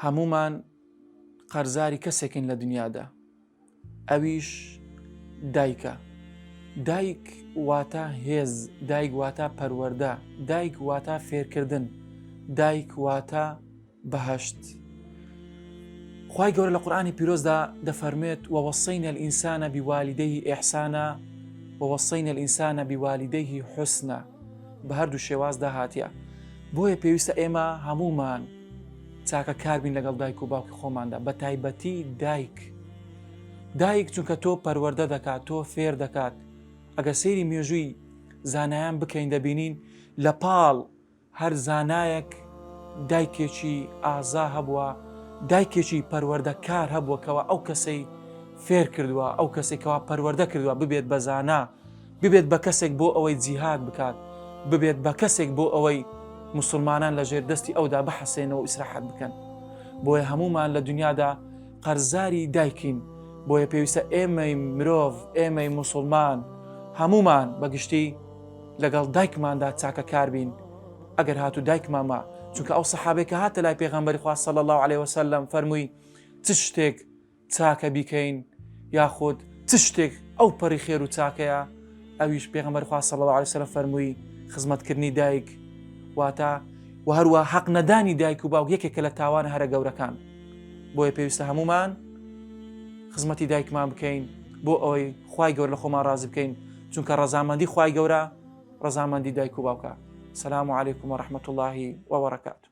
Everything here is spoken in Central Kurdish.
هەمومان قەرزاری کەسێکین لە دنیادا، ئەویش دایکە. دایک واتە هێز، دایک واتە پەروەردە، دایک واتە فێرکردن، دایک واتە بەهەشت. خوای گەورە لە قورئانی پیرۆزدا دەفەرمێت وەوەصەینە الئینسانە بیوالیدەیهی ئیحسانە وەوەصەینە الئینسانە بیوالیدەیهی حوسنە. بە هەردوو شێوازدا هاتیە. بۆیە پێویستە ئێمە هەمومان چاکە کاربین لەگەڵ دایک و باوکی خۆماندا، بە تایبەتی دایک چونکە تۆ پەروەردە دەکات، تۆ فێر دەکات. ئەگەر سەیری مێژووی زانایان بکەین دەبینین لە پاڵ هەر زانایەک دایکێکی ئازا هەبووە، دایکێکی پەروەردەکار هەبووە کەەوە ئەو کەسەی فێر کردووە، ئەو کەسێکەوە پەروەردە کردووە ببێت بە زانا، ببێت بە کەسێک بۆ ئەوەی جیهاد بکات، ببێت بە کەسێک بۆ ئەوەی مسلمانان لە ژێر دەستی ئەودا بەحەسێنەوە و ئیسراحەت بکەن. بۆیە هەمومان لە دنیادا قەرزاری دایکین. بۆیە پێویستە ئێمەی مرۆڤ، ئێمەی مسلمان هەمومان بەگشتی لەگەڵ دایکماندا چاکە کاربین. ئەگەر هاتو دایکمامە، چونکە ئەو سەحابەی کە هاتە لای پێغەمبەری خوا صلی الله علیه وسلم فەرمووی چ شتێک چاکە بیکەین یاخود چ شتێک ئەو پەڕی خێر و چاکەیە، ئەویش پێغەمبەری خوا صلی الله علیه وسلم فەرمووی خزمەتکردنی دایک واتە و هەروە حەق نەدانی دایک و باوک یەکێکە لە تاوانە هەرە گەورەکان. بۆیە پێویستە هەمومان خزمەتی دایکمان بکەین بۆ ئەوەی خوای گەورە لە خۆمان ڕازی بکەین، چونکە ڕەزامەندی خوای گەورە ڕەزامەندی دایک و باوکە. السلام عليكم ورحمة الله وبركاته.